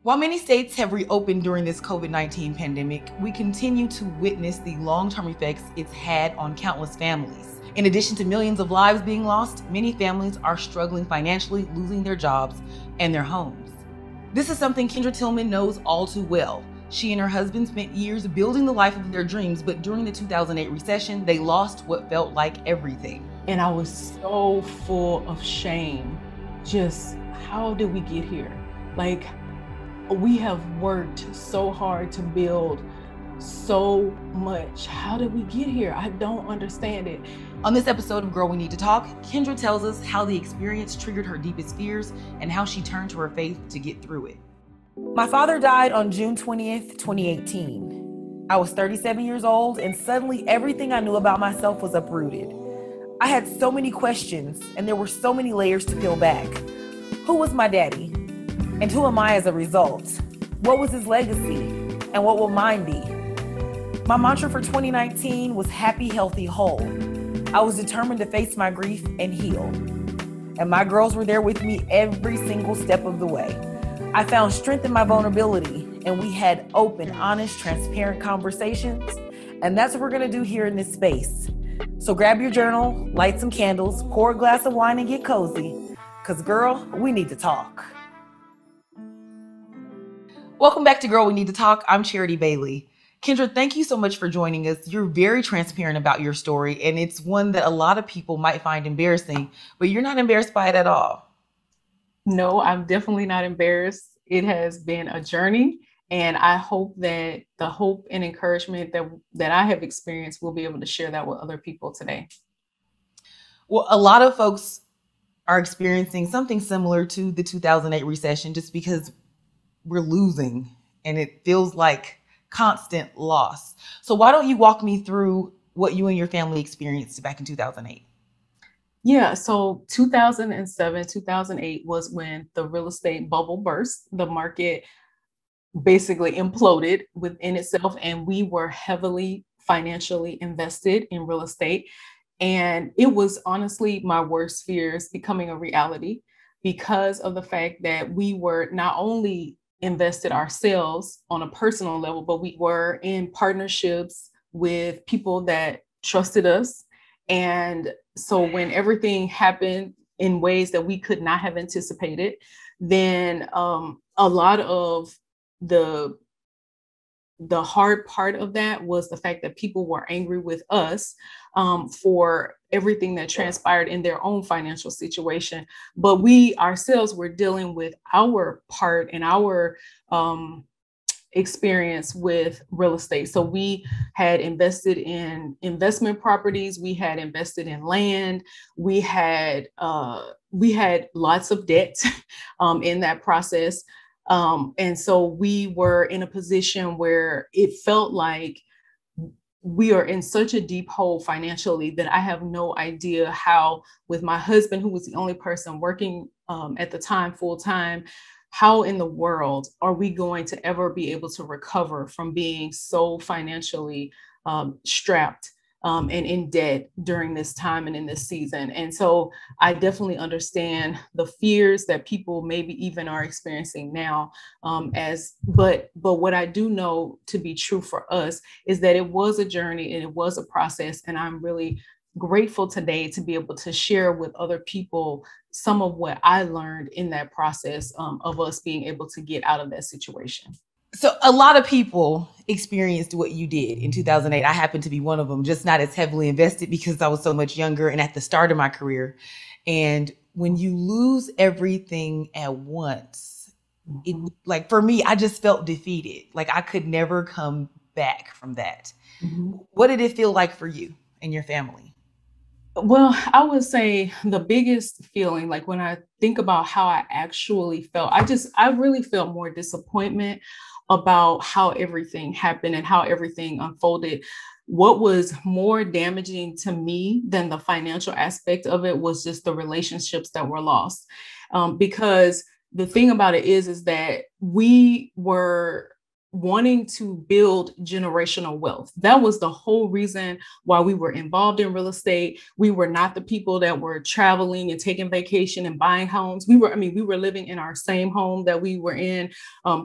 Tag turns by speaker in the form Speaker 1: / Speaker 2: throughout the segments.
Speaker 1: While many states have reopened during this COVID-19 pandemic, we continue to witness the long-term effects it's had on countless families. In addition to millions of lives being lost, many families are struggling financially, losing their jobs and their homes. This is something Kendra Tillman knows all too well. She and her husband spent years building the life of their dreams, but during the 2008 recession, they lost what felt like everything.
Speaker 2: And I was so full of shame. Just, how did we get here? Like, we have worked so hard to build so much. How did we get here? I don't understand it.
Speaker 1: On this episode of Girl, We Need to Talk, Kendra tells us how the experience triggered her deepest fears and how she turned to her faith to get through it. My father died on June 20th, 2018. I was 37 years old, and suddenly everything I knew about myself was uprooted. I had so many questions, and there were so many layers to peel back. Who was my daddy? And who am I as a result? What was his legacy? And what will mine be? My mantra for 2019 was happy, healthy, whole. I was determined to face my grief and heal. And my girls were there with me every single step of the way. I found strength in my vulnerability, and we had open, honest, transparent conversations. And that's what we're gonna do here in this space. So grab your journal, light some candles, pour a glass of wine, and get cozy. Because girl, we need to talk. Welcome back to Girl, We Need to Talk. I'm Charity Bailey. Kendra, thank you so much for joining us. You're very transparent about your story, and it's one that a lot of people might find embarrassing, but you're not embarrassed by it at all.
Speaker 2: No, I'm definitely not embarrassed. It has been a journey, and I hope that the hope and encouragement that I have experienced will be able to share that with other people today.
Speaker 1: Well, a lot of folks are experiencing something similar to the 2008 recession just because we're losing and it feels like constant loss. So why don't you walk me through what you and your family experienced back in 2008?
Speaker 2: Yeah, so 2007, 2008 was when the real estate bubble burst. The market basically imploded within itself, and we were heavily financially invested in real estate. And it was honestly my worst fears becoming a reality because of the fact that we were not only invested ourselves on a personal level, but we were in partnerships with people that trusted us. And so when everything happened in ways that we could not have anticipated, then a lot of the hard part of that was the fact that people were angry with us for everything that transpired in their own financial situation. But we ourselves were dealing with our part and our experience with real estate. So we had invested in investment properties, we had invested in land, we had lots of debt in that process. And so we were in a position where it felt like we are in such a deep hole financially that I have no idea how, with my husband, who was the only person working at the time full time, how in the world are we going to ever be able to recover from being so financially strapped and in debt during this time and in this season? And so I definitely understand the fears that people maybe even are experiencing now. But what I do know to be true for us is that it was a journey and it was a process. And I'm really grateful today to be able to share with other people some of what I learned in that process of us being able to get out of that situation.
Speaker 1: So a lot of people experienced what you did in 2008. I happened to be one of them, just not as heavily invested because I was so much younger and at the start of my career. And when you lose everything at once, it, like for me, I just felt defeated. Like I could never come back from that. Mm-hmm. What did it feel like for you and your family?
Speaker 2: Well, I would say the biggest feeling, like when I think about how I actually felt, I really felt more disappointment about how everything happened and how everything unfolded. What was more damaging to me than the financial aspect of it was just the relationships that were lost. Because the thing about it is that we were wanting to build generational wealth. That was the whole reason why we were involved in real estate. We were not the people that were traveling and taking vacation and buying homes. We were living in our same home that we were in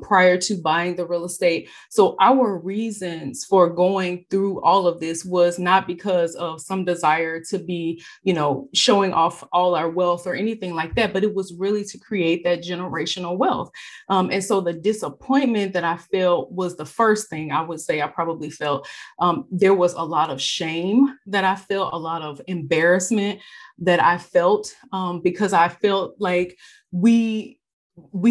Speaker 2: prior to buying the real estate. So our reasons for going through all of this was not because of some desire to be, showing off all our wealth or anything like that, but it was really to create that generational wealth. And so the disappointment that I felt was the first thing I would say I probably felt. There was a lot of shame that I felt, a lot of embarrassment that I felt, because I felt like we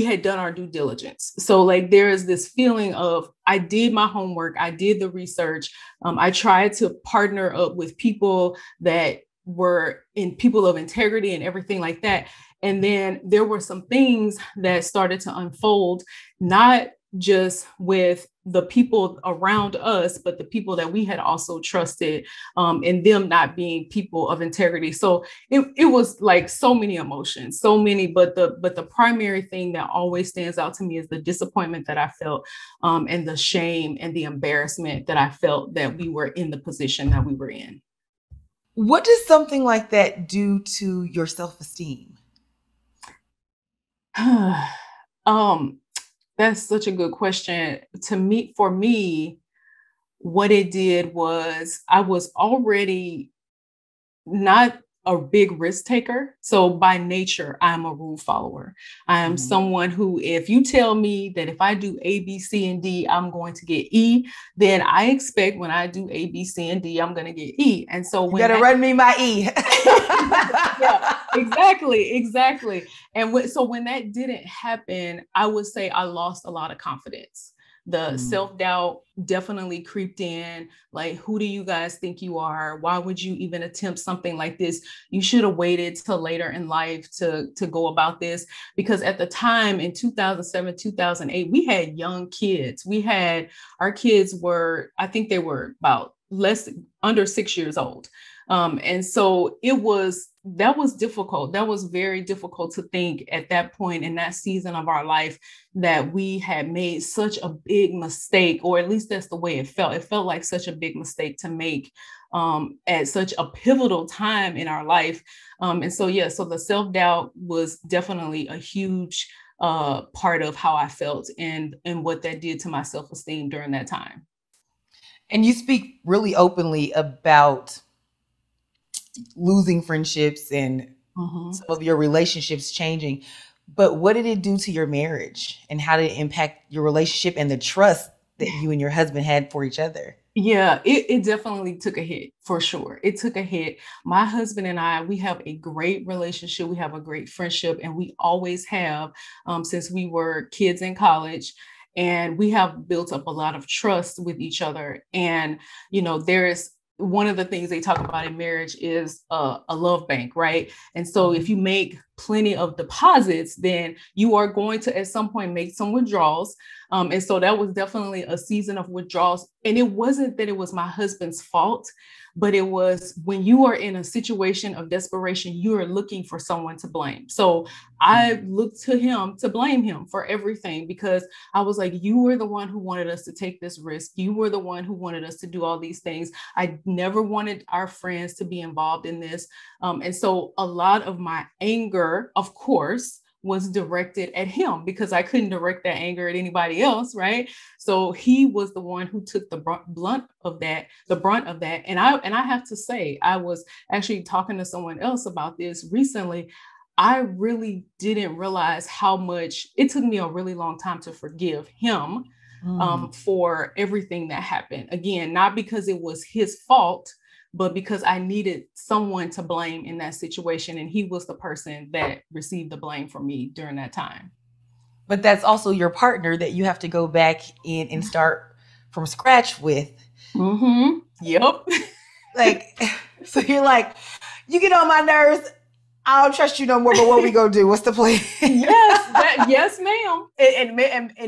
Speaker 2: had done our due diligence. So like there is this feeling of, I did my homework, I did the research, I tried to partner up with people that were people of integrity and everything like that. And then there were some things that started to unfold, not just with the people around us, but the people that we had also trusted, and them not being people of integrity. So it was like so many emotions, so many, but the primary thing that always stands out to me is the disappointment that I felt, and the shame and the embarrassment that I felt that we were in the position that we were in.
Speaker 1: What does something like that do to your self-esteem?
Speaker 2: That's such a good question. For me, what it did was I was already not a big risk taker. So by nature, I'm a rule follower. I am someone who, if you tell me that if I do A, B, C, and D, I'm going to get E, then I expect when I do A, B, C, and D, I'm going to get E. And so
Speaker 1: when you gotta run me my E.
Speaker 2: Yeah, exactly. And so when that didn't happen, I would say I lost a lot of confidence. The self-doubt definitely creeped in. Like, who do you guys think you are? Why would you even attempt something like this? You should have waited till later in life to go about this. Because at the time in 2007, 2008, we had young kids. Our kids were, I think they were about under 6 years old. And so that was difficult. That was very difficult to think at that point in that season of our life that we had made such a big mistake, or at least that's the way it felt. It felt like such a big mistake to make at such a pivotal time in our life. And so, so the self-doubt was definitely a huge part of how I felt and what that did to my self-esteem during that time.
Speaker 1: And you speak really openly about losing friendships and some of your relationships changing. But what did it do to your marriage, and how did it impact your relationship and the trust that you and your husband had for each other?
Speaker 2: Yeah, it definitely took a hit, for sure. It took a hit. My husband and I, we have a great relationship. We have a great friendship, and we always have, since we were kids in college. And we have built up a lot of trust with each other. And, there's one of the things they talk about in marriage is a love bank, right? And so if you make plenty of deposits, then you are going to at some point make some withdrawals. And so that was definitely a season of withdrawals. And it wasn't that it was my husband's fault, but it was when you are in a situation of desperation, you are looking for someone to blame. So I looked to him to blame him for everything, because I was like, you were the one who wanted us to take this risk. You were the one who wanted us to do all these things. I never wanted our friends to be involved in this. And so a lot of my anger, of course, was directed at him, because I couldn't direct that anger at anybody else, right? So he was the one who took the brunt of that. And I have to say, I was actually talking to someone else about this recently. I really didn't realize how much it took me a really long time to forgive him for everything that happened. Again, not because it was his fault, but because I needed someone to blame in that situation. And he was the person that received the blame from me during that time.
Speaker 1: But that's also your partner that you have to go back in and start from scratch with.
Speaker 2: Yep.
Speaker 1: So you're like, you get on my nerves, I don't trust you no more, but what we gonna do? What's the plan?
Speaker 2: Yes, ma'am. And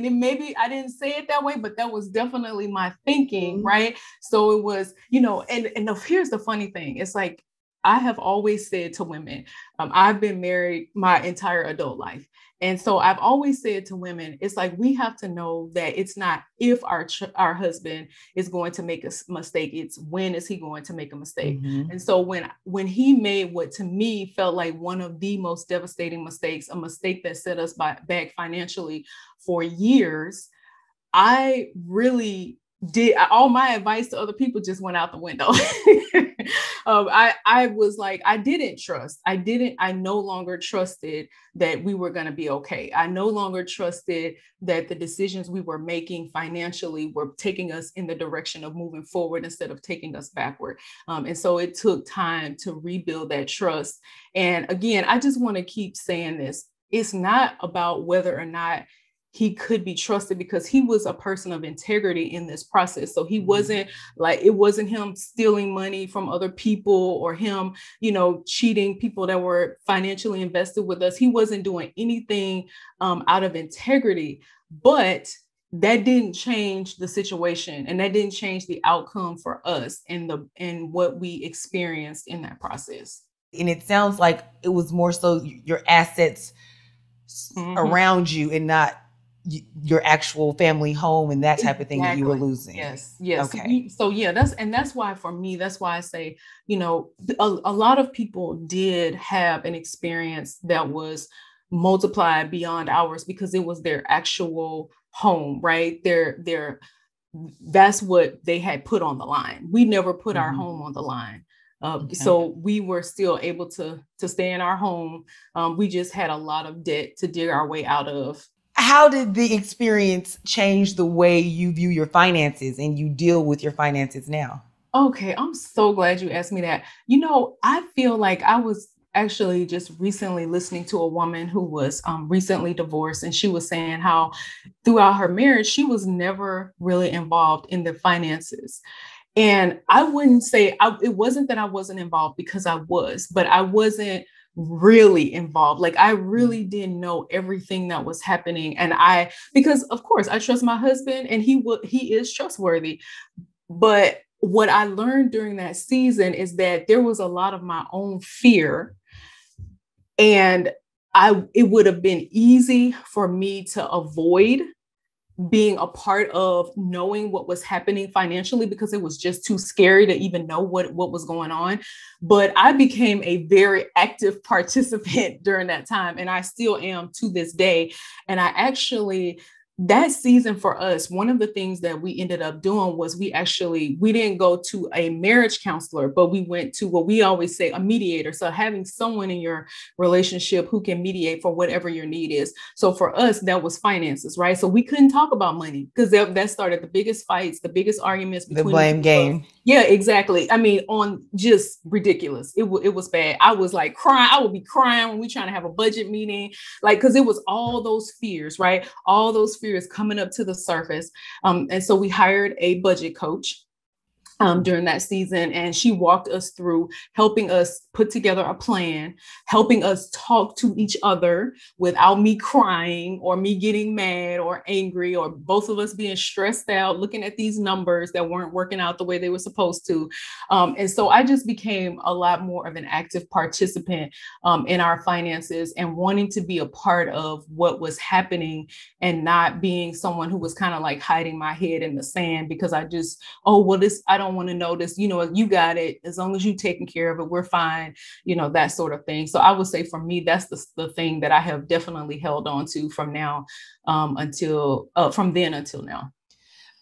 Speaker 2: it maybe I didn't say it that way, but that was definitely my thinking, right? So it was, and here's the funny thing. It's like, I have always said to women, I've been married my entire adult life. And so I've always said to women, it's like we have to know that it's not if our husband is going to make a mistake, it's when is he going to make a mistake.
Speaker 1: Mm-hmm.
Speaker 2: And so when he made what to me felt like one of the most devastating mistakes, a mistake that set us back financially for years, I really did all my advice to other people just went out the window. I was like, I no longer trusted that we were going to be okay. I no longer trusted that the decisions we were making financially were taking us in the direction of moving forward instead of taking us backward. And so it took time to rebuild that trust. And again, I just want to keep saying this. It's not about whether or not he could be trusted, because he was a person of integrity in this process. So he wasn't like, it wasn't him stealing money from other people or him, cheating people that were financially invested with us. He wasn't doing anything out of integrity, but that didn't change the situation, and that didn't change the outcome for us and what we experienced in that process.
Speaker 1: And it sounds like it was more so your assets around you and not your actual family home and that type of thing that you were losing.
Speaker 2: Yes.
Speaker 1: Okay.
Speaker 2: So yeah, that's why for me, that's why I say, a lot of people did have an experience that was multiplied beyond ours because it was their actual home, right? That's what they had put on the line. We never put our home on the line. So we were still able to stay in our home. We just had a lot of debt to dig our way out of.
Speaker 1: How did the experience change the way you view your finances and you deal with your finances now?
Speaker 2: Okay, I'm so glad you asked me that. I feel like I was actually just recently listening to a woman who was recently divorced, and she was saying how throughout her marriage, she was never really involved in the finances. And I wouldn't say it wasn't that I wasn't involved, because I was, but I wasn't really involved. Like I really didn't know everything that was happening. And because of course I trust my husband and he is trustworthy. But what I learned during that season is that there was a lot of my own fear, and it would have been easy for me to avoid being a part of knowing what was happening financially because it was just too scary to even know what was going on. But I became a very active participant during that time, and I still am to this day. And that season for us, one of the things that we ended up doing was we didn't go to a marriage counselor, but we went to what we always say, a mediator. So having someone in your relationship who can mediate for whatever your need is. So for us, that was finances, right? So we couldn't talk about money because that started the biggest fights, the biggest arguments between
Speaker 1: the blame game.
Speaker 2: Yeah, exactly. I mean, on just ridiculous. It was bad. I was like crying. I would be crying when we trying to have a budget meeting, like, because it was all those fears, right? All those fears coming up to the surface. And so we hired a budget coach during that season, and she walked us through helping us put together a plan, helping us talk to each other without me crying or me getting mad or angry or both of us being stressed out, looking at these numbers that weren't working out the way they were supposed to. And so I just became a lot more of an active participant in our finances and wanting to be a part of what was happening and not being someone who was kind of like hiding my head in the sand because I don't want to know this, you got it. As long as you taking care of it, we're fine, that sort of thing. So I would say for me, that's the thing that I have definitely held on to from then until now.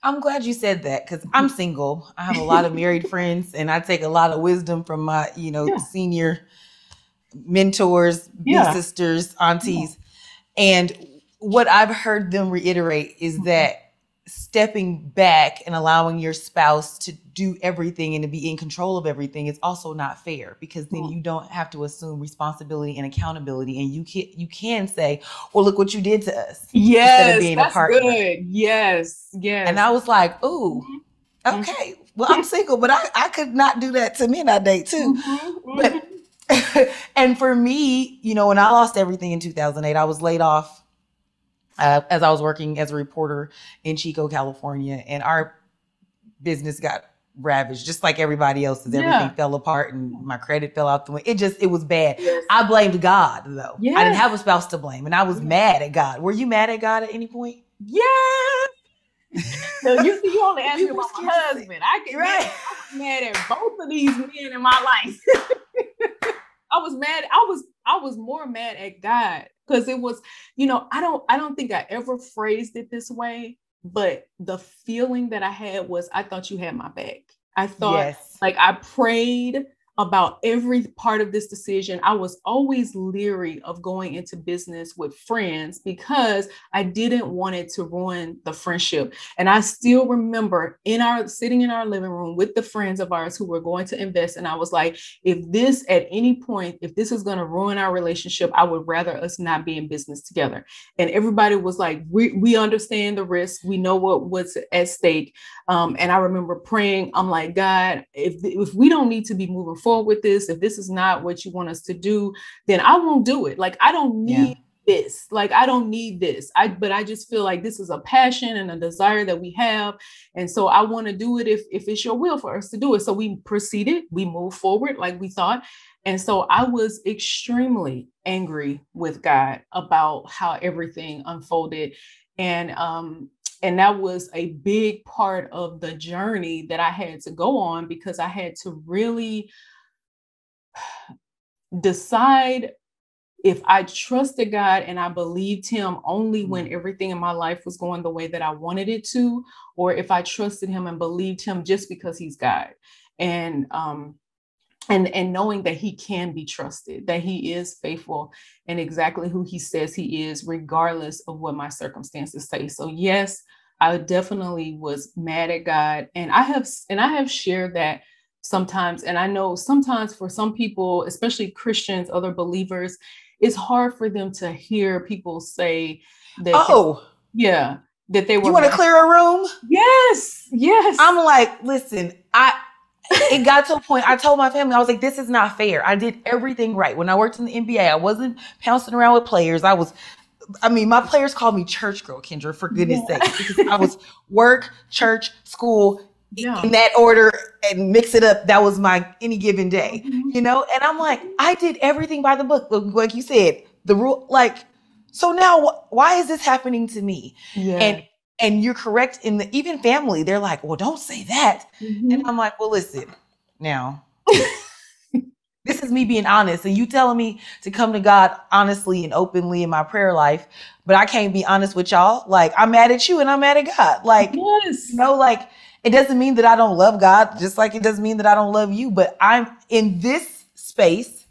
Speaker 1: I'm glad you said that because I'm single. I have a lot of married friends, and I take a lot of wisdom from my, senior mentors, big sisters, aunties. And what I've heard them reiterate is that stepping back and allowing your spouse to do everything and to be in control of everything is also not fair, because then you don't have to assume responsibility and accountability, and you can say, well, look what you did to us.
Speaker 2: Yes, instead of being that's a partner. Good. Yes.
Speaker 1: And I was like, ooh, okay, well, I'm single, but I could not do that to men I date too. But and for me, when I lost everything in 2008, I was laid off as I was working as a reporter in Chico, California, and our business got ravaged, just like everybody else's.
Speaker 2: Yeah.
Speaker 1: Everything fell apart and my credit fell out the window. It was bad.
Speaker 2: Yes.
Speaker 1: I blamed God though.
Speaker 2: Yes.
Speaker 1: I didn't have a spouse to blame, and I was mad at God. Were you mad at God at any point?
Speaker 2: Yeah. No, you only asked me about my husband. I was mad at both of these men in my life. I was mad. I was more mad at God because it was, I don't think I ever phrased it this way, but the feeling that I had was, I thought you had my back. I thought, like, I prayed about every part of this decision. I was always leery of going into business with friends because I didn't want it to ruin the friendship. And I still remember sitting in our living room with the friends of ours who were going to invest. And I was like, if this is going to ruin our relationship, I would rather us not be in business together. And everybody was like, we understand the risk. We know what's at stake. And I remember praying, I'm like, God, if we don't need to be moving forward with this, if this is not what you want us to do, then I won't do it. Like, I don't need this. Like, I don't need this. But I just feel like this is a passion and a desire that we have. And so I want to do it if it's your will for us to do it. So we proceeded, we moved forward like we thought. And so I was extremely angry with God about how everything unfolded. And that was a big part of the journey that I had to go on, because I had to really decide if I trusted God and I believed him only when everything in my life was going the way that I wanted it to, or if I trusted him and believed him just because he's God. And knowing that he can be trusted, that he is faithful and exactly who he says he is, regardless of what my circumstances say. So yes, I definitely was mad at God. And I have shared that sometimes. And I know sometimes for some people, especially Christians, other believers, it's hard for them to hear people say that. That they were.
Speaker 1: You want to clear a room?
Speaker 2: Yes.
Speaker 1: I'm like, listen, it got to a point, I told my family, I was like, this is not fair. I did everything right. When I worked in the NBA, I wasn't pouncing around with players. My players called me church girl, Kendra, for goodness sake, because I was work, church, school, in that order, and mix it up. That was my any given day, and I'm like, I did everything by the book. Like you said, the rule, like, so now why is this happening to me? Yeah. And you're correct even family, they're like, well, don't say that. And I'm like, well, listen, now, this is me being honest. And you telling me to come to God honestly and openly in my prayer life, but I can't be honest with y'all. Like, I'm mad at you and I'm mad at God. Like, like, it doesn't mean that I don't love God, just like it doesn't mean that I don't love you, but I'm in this space.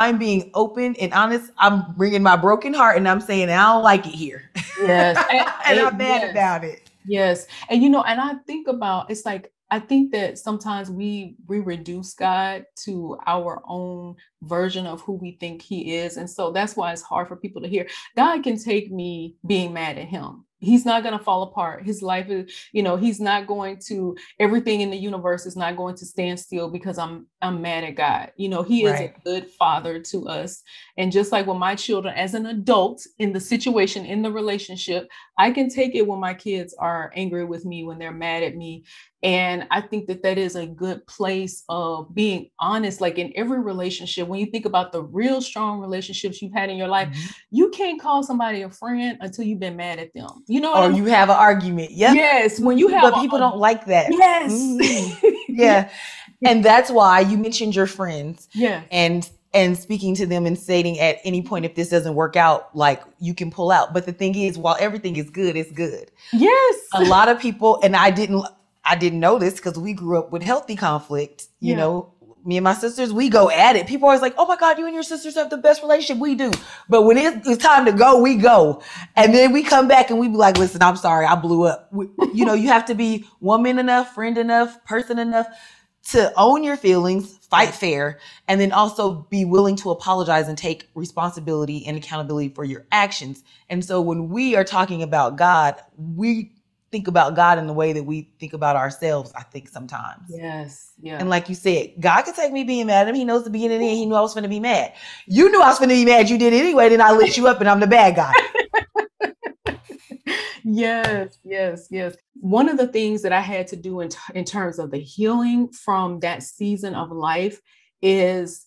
Speaker 1: I'm being open and honest. I'm bringing my broken heart and I'm saying, I don't like it here.
Speaker 2: Yes.
Speaker 1: And I'm mad about it.
Speaker 2: Yes. And, and I think about, it's like, I think that sometimes we reduce God to our own version of who we think he is. And so that's why it's hard for people to hear. God can take me being mad at him. He's not going to fall apart. His life is, he's not going to, everything in the universe is not going to stand still because I'm mad at God. He is a good father to us. And just like with my children, as an adult in the situation, in the relationship, I can take it when my kids are angry with me, when they're mad at me. And I think that is a good place of being honest. Like in every relationship, when you think about the real strong relationships you've had in your life, you can't call somebody a friend until you've been mad at them. Or
Speaker 1: you have an argument. Yep.
Speaker 2: Yes. When you have,
Speaker 1: but people don't like that.
Speaker 2: Yes.
Speaker 1: Yeah. And that's why you mentioned your friends.
Speaker 2: Yeah.
Speaker 1: And speaking to them and stating at any point, if this doesn't work out, like, you can pull out. But the thing is, while everything is good, it's good.
Speaker 2: Yes.
Speaker 1: A lot of people, and I didn't know this because we grew up with healthy conflict. You know, me and my sisters, we go at it. People are always like, oh my God, you and your sisters have the best relationship. We do. But when it's time to go, we go. And then we come back and we be like, listen, I'm sorry, I blew up. You have to be woman enough, friend enough, person enough to own your feelings, fight fair, and then also be willing to apologize and take responsibility and accountability for your actions. And so when we are talking about God, we think about God in the way that we think about ourselves, I think sometimes.
Speaker 2: Yes. Yeah.
Speaker 1: And like you said, God could take me being mad at him. He knows the beginning and the end. He knew I was going to be mad. You knew I was going to be mad. You did anyway. Then I lit you up and I'm the bad guy.
Speaker 2: Yes. one of the things that I had to do in terms of the healing from that season of life is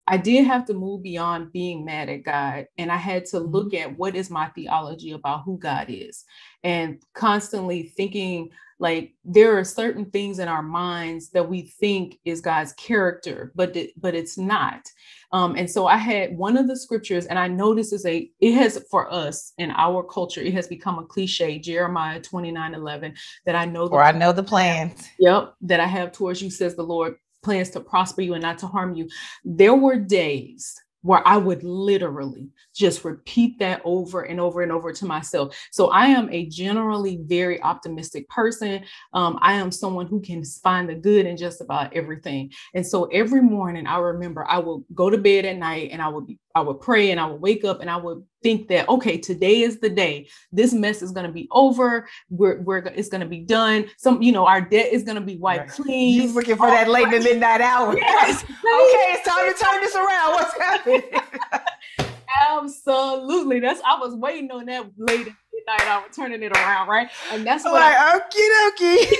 Speaker 2: I did have to move beyond being mad at God. And I had to look at what is my theology about who God is, and constantly thinking like there are certain things in our minds that we think is God's character, but it's not. And so I had one of the scriptures, and I know this is it has, for us in our culture, it has become a cliche, Jeremiah 29:11, that I know
Speaker 1: I know the plans.
Speaker 2: Yep, that I have towards you, says the Lord, plans to prosper you and not to harm you. There were days where I would literally just repeat that over and over and over to myself. So I am a generally very optimistic person. I am someone who can find the good in just about everything. And so every morning I remember I will go to bed at night and I would pray, and I would wake up and I would think that, okay, today is the day. This mess is going to be over. It's going to be done. Our debt is going to be wiped clean.
Speaker 1: You looking for that late in the midnight hour.
Speaker 2: Yes.
Speaker 1: Okay, it's time to turn this around. What's happening?
Speaker 2: Absolutely. I was waiting on that late in the midnight hour, turning it around, right? And that's what
Speaker 1: okie dokie.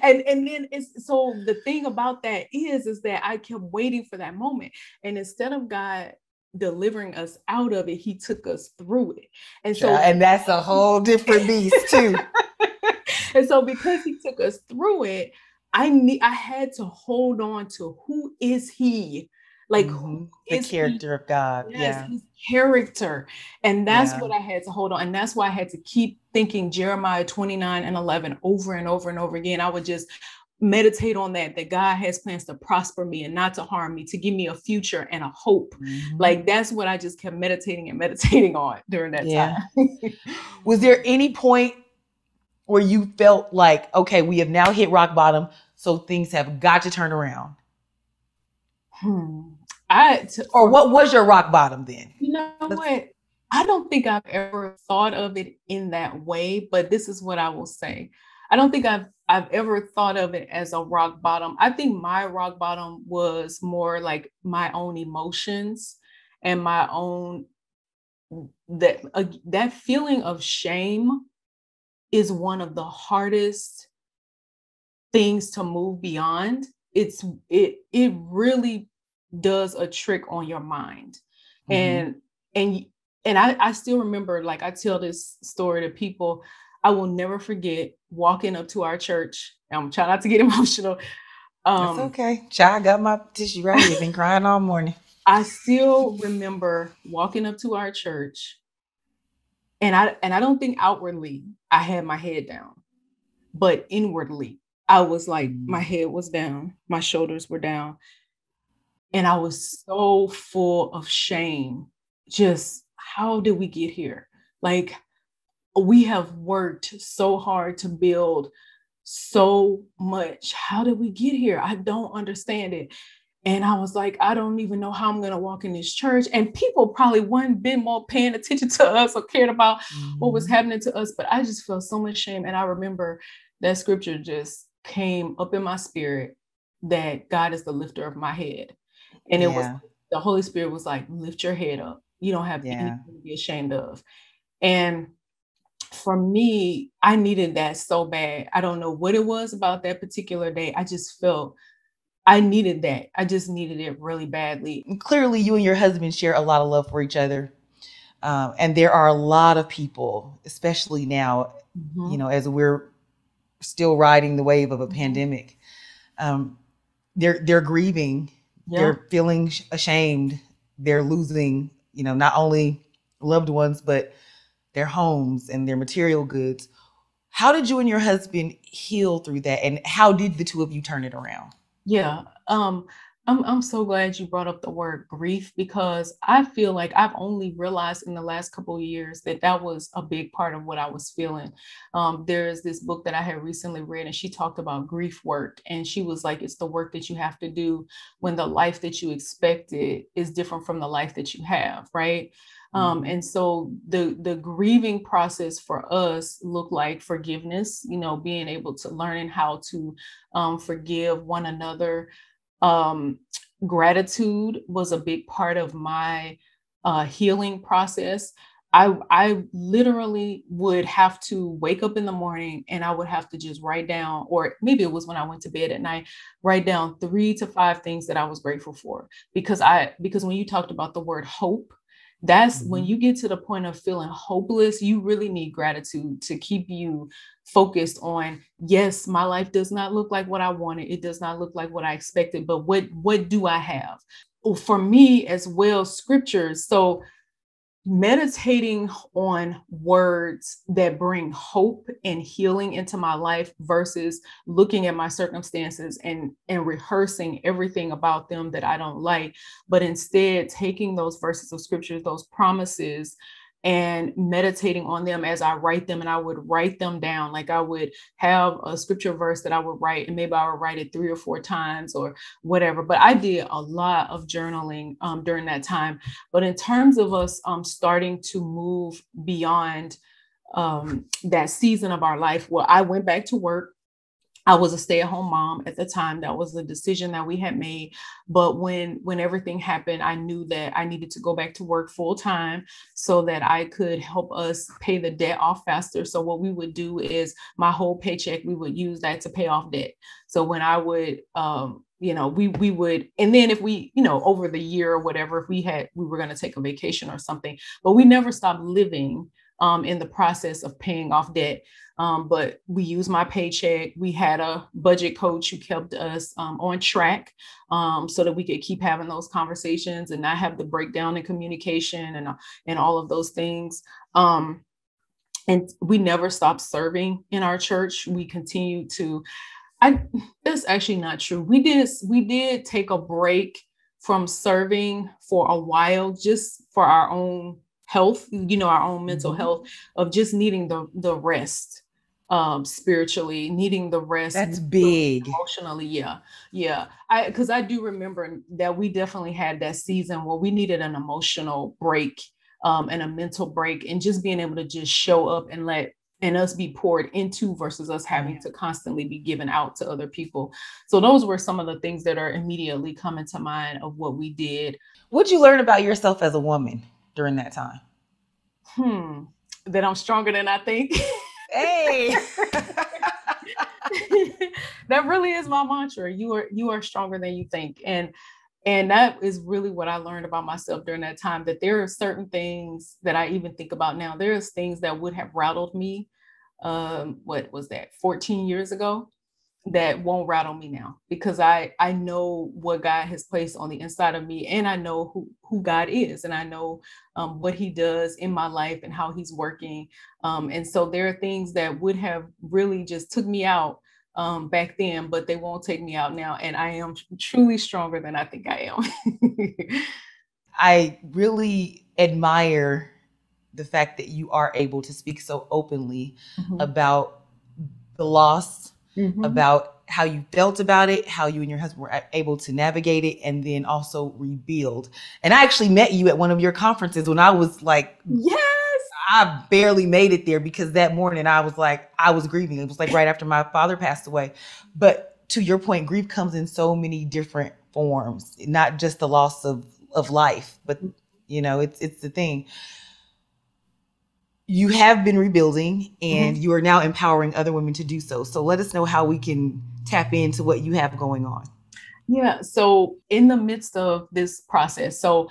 Speaker 2: And then so the thing about that is that I kept waiting for that moment. And instead of God delivering us out of it, he took us through it. And
Speaker 1: that's a whole different beast too.
Speaker 2: And so because he took us through it, I had to hold on to who is he? Like
Speaker 1: the character of God.
Speaker 2: Yes, his character. And that's what I had to hold on. And that's why I had to keep thinking Jeremiah 29:11 over and over and over again. I would just meditate on that God has plans to prosper me and not to harm me, to give me a future and a hope. Like that's what I just kept meditating on during that time.
Speaker 1: Was there any point where you felt like, okay, we have now hit rock bottom, so things have got to turn around? Or what was your rock bottom then?
Speaker 2: You know what? I don't think I've ever thought of it in that way, but this is what I will say. I don't think I've ever thought of it as a rock bottom. I think my rock bottom was more like my own emotions and my own, that feeling of shame is one of the hardest things to move beyond. It really does a trick on your mind. And I still remember, like I tell this story to people, I will never forget walking up to our church. I'm trying not to get emotional.
Speaker 1: That's okay. Child, I got my tissue right here. Been crying all morning.
Speaker 2: I still remember walking up to our church, and I don't think outwardly I had my head down, but inwardly I was like, my head was down, my shoulders were down. And I was so full of shame. Just, how did we get here? Like, we have worked so hard to build so much. How did we get here? I don't understand it. And I was like, I don't even know how I'm going to walk in this church. And people probably weren't been more paying attention to us or cared about what was happening to us. But I just felt so much shame. And I remember that scripture just came up in my spirit, that God is the lifter of my head. And it was, the Holy Spirit was like, lift your head up. You don't have anything to be ashamed of. And for me, I needed that so bad. I don't know what it was about that particular day. I just felt I needed that. I just needed it really badly.
Speaker 1: Clearly, you and your husband share a lot of love for each other. And there are a lot of people, especially now, as we're still riding the wave of a pandemic, they're grieving. They're feeling ashamed. They're losing, not only loved ones, but their homes and their material goods. How did you and your husband heal through that? And how did the two of you turn it around?
Speaker 2: Yeah. I'm so glad you brought up the word grief, because I feel like I've only realized in the last couple of years that was a big part of what I was feeling. There's this book that I had recently read, and she talked about grief work. And she was like, it's the work that you have to do when the life that you expected is different from the life that you have, right? And so the grieving process for us looked like forgiveness, being able to learning how to forgive one another. Gratitude was a big part of my healing process. I literally would have to wake up in the morning and I would have to just write down, or maybe it was when I went to bed at night, write down 3 to 5 things that I was grateful for. Because when you talked about the word hope, that's when you get to the point of feeling hopeless, you really need gratitude to keep you focused on, yes, my life does not look like what I wanted. It does not look like what I expected, but what do I have? For me as well, scriptures. So meditating on words that bring hope and healing into my life versus looking at my circumstances and rehearsing everything about them that I don't like, but instead taking those verses of scripture, those promises, and meditating on them as I write them. And I would write them down. Like I would have a scripture verse that I would write, and maybe I would write it 3 or 4 times or whatever. But I did a lot of journaling during that time. But in terms of us starting to move beyond that season of our life, well, I went back to work. I was a stay-at-home mom at the time. That was the decision that we had made. But when everything happened, I knew that I needed to go back to work full time so that I could help us pay the debt off faster. So what we would do is my whole paycheck, we would use that to pay off debt. So when I would, we would, and then if we, over the year or whatever, if we were going to take a vacation or something, but we never stopped living in the process of paying off debt. But we used my paycheck. We had a budget coach who kept us on track so that we could keep having those conversations and not have the breakdown in communication and all of those things. And we never stopped serving in our church. We continued to, that's actually not true. We did take a break from serving for a while, just for our own health, our own mental health, of just needing the rest. Spiritually, needing the rest.
Speaker 1: That's big.
Speaker 2: Emotionally. Yeah. Because I do remember that we definitely had that season where we needed an emotional break, and a mental break, and just being able to just show up and us be poured into versus us having to constantly be given out to other people. So those were some of the things that are immediately coming to mind of what we did.
Speaker 1: What'd you learn about yourself as a woman during that time?
Speaker 2: That I'm stronger than I think.
Speaker 1: Hey.
Speaker 2: That really is my mantra. You are stronger than you think. And that is really what I learned about myself during that time, that there are certain things that I even think about now. There's things that would have rattled me. What was that, 14 years ago? That won't rattle me now, because I know what God has placed on the inside of me, and I know who God is, and I know what he does in my life and how he's working. And so there are things that would have really just took me out back then, but they won't take me out now. And I am truly stronger than I think I am.
Speaker 1: I really admire the fact that you are able to speak so openly about the loss, about how you felt about it, how you and your husband were able to navigate it, and then also rebuild. And I actually met you at one of your conferences when I was like,
Speaker 2: yes,
Speaker 1: I barely made it there, because that morning I was grieving. It was like right after my father passed away. But to your point, grief comes in so many different forms, not just the loss of life, but it's the thing. You have been rebuilding, and you are now empowering other women to do so. So let us know how we can tap into what you have going on.
Speaker 2: Yeah. So in the midst of this process, so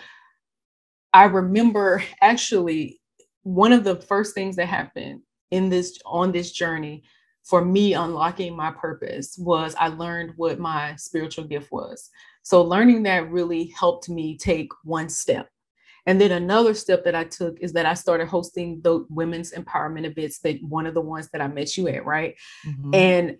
Speaker 2: I remember actually one of the first things that happened on this journey for me unlocking my purpose was I learned what my spiritual gift was. So learning that really helped me take one step. And then another step that I took is that I started hosting the women's empowerment events, that one of the ones that I met you at, right? And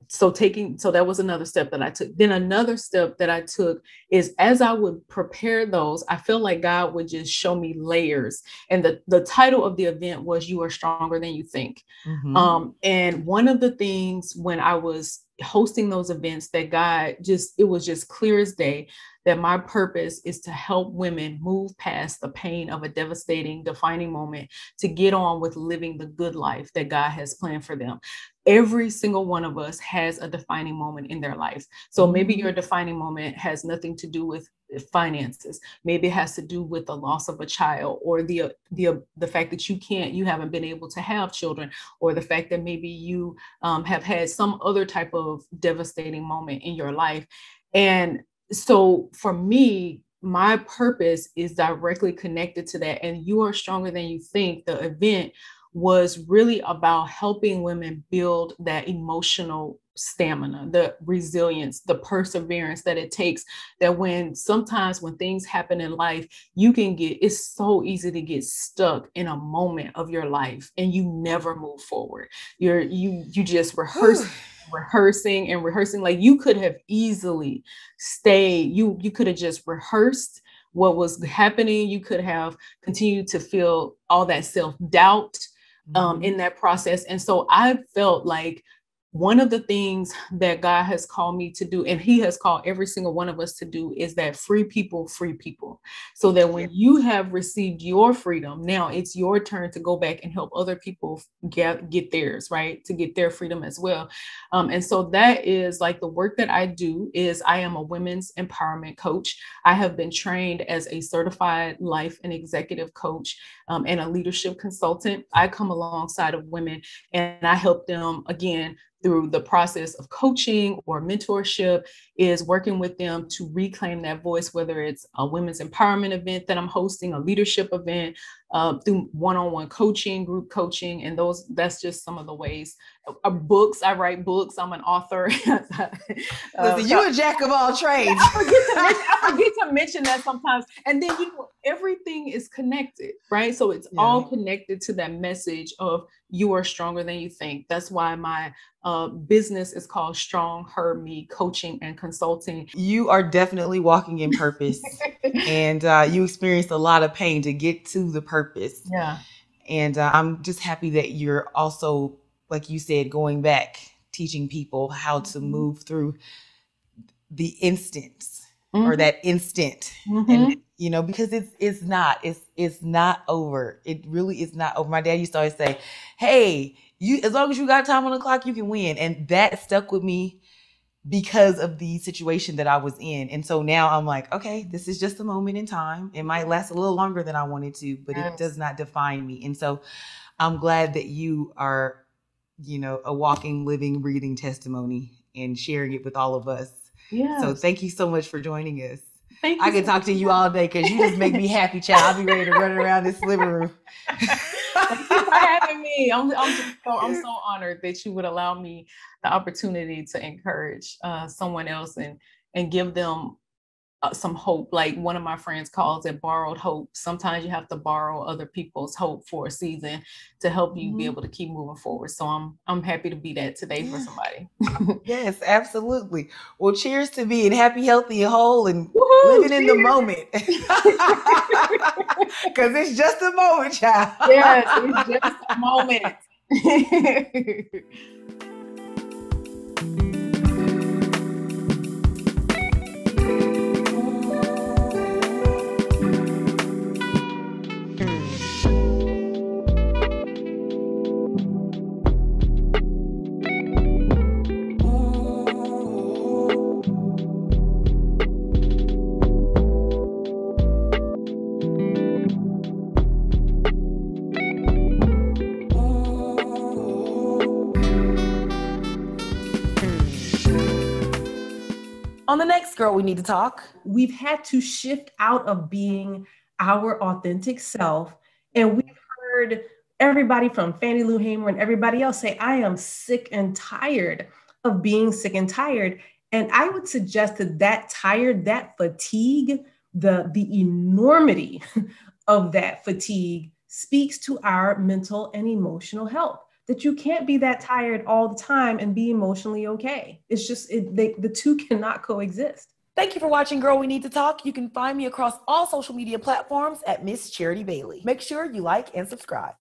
Speaker 2: so that was another step that I took. Then another step that I took is, as I would prepare those, I feel like God would just show me layers. And the title of the event was "You Are Stronger Than You Think." And one of the things when I was hosting those events that it was just clear as day that my purpose is to help women move past the pain of a devastating, defining moment to get on with living the good life that God has planned for them. Every single one of us has a defining moment in their life. So maybe your defining moment has nothing to do with finances. Maybe it has to do with the loss of a child, or the fact that you haven't been able to have children, or the fact that maybe you have had some other type of devastating moment in your life. And so for me, my purpose is directly connected to that. And You Are Stronger Than You Think, the event, was really about helping women build that emotional stamina, the resilience, the perseverance that it takes, that sometimes when things happen in life, it's so easy to get stuck in a moment of your life and you never move forward. You just rehearsing and rehearsing. Like, you could have easily stayed, you could have just rehearsed what was happening. You could have continued to feel all that self-doubt in that process. And so I felt like one of the things that God has called me to do, and He has called every single one of us to do, is that free people. So that when you have received your freedom, now it's your turn to go back and help other people get theirs, right? To get their freedom as well. And so that is like the work that I do. Is I am a women's empowerment coach. I have been trained as a certified life and executive coach and a leadership consultant. I come alongside of women and I help them, again, through the process of coaching or mentorship, is working with them to reclaim that voice, whether it's a women's empowerment event that I'm hosting, a leadership event, through one-on-one coaching, group coaching. And that's just some of the ways. Books, I write books. I'm an author.
Speaker 1: Listen, you're a jack of all trades.
Speaker 2: I forget to mention that sometimes. And then, everything is connected, right? So it's all connected to that message of you are stronger than you think. That's why my business is called Strong Her Me Coaching and Consulting.
Speaker 1: You are definitely walking in purpose, and you experienced a lot of pain to get to the purpose.
Speaker 2: Yeah.
Speaker 1: And I'm just happy that you're also, like you said, going back, teaching people how to move through the instance or that instant. And, because it's not over. It really is not over. My dad used to always say, hey, as long as you got time on the clock, you can win. And that stuck with me because of the situation that I was in. And so now I'm like, okay, this is just a moment in time. It might last a little longer than I wanted to, but it does not define me. And so I'm glad that you are, a walking, living, breathing testimony and sharing it with all of us.
Speaker 2: Yeah.
Speaker 1: So thank you so much for joining us.
Speaker 2: Thank you.
Speaker 1: I could talk to you all day because you just make me happy, child. I'll be ready to run around this living room.
Speaker 2: Thank you for having me. I'm so honored that you would allow me the opportunity to encourage someone else and give them some hope. Like one of my friends calls it borrowed hope. Sometimes you have to borrow other people's hope for a season to help you be able to keep moving forward. So I'm happy to be that today for somebody.
Speaker 1: Yes, absolutely. Well, cheers to being happy, healthy, and whole, and living in the moment. Because it's just a moment, child.
Speaker 2: Yes, it's just a moment.
Speaker 1: On the next Girl We Need to Talk,
Speaker 3: we've had to shift out of being our authentic self. And we've heard everybody from Fannie Lou Hamer and everybody else say, I am sick and tired of being sick and tired. And I would suggest that fatigue, the enormity of that fatigue speaks to our mental and emotional health. That you can't be that tired all the time and be emotionally okay. It's just, the two cannot coexist.
Speaker 1: Thank you for watching Girl We Need to Talk. You can find me across all social media platforms at Miss Charity Bailey. Make sure you like and subscribe.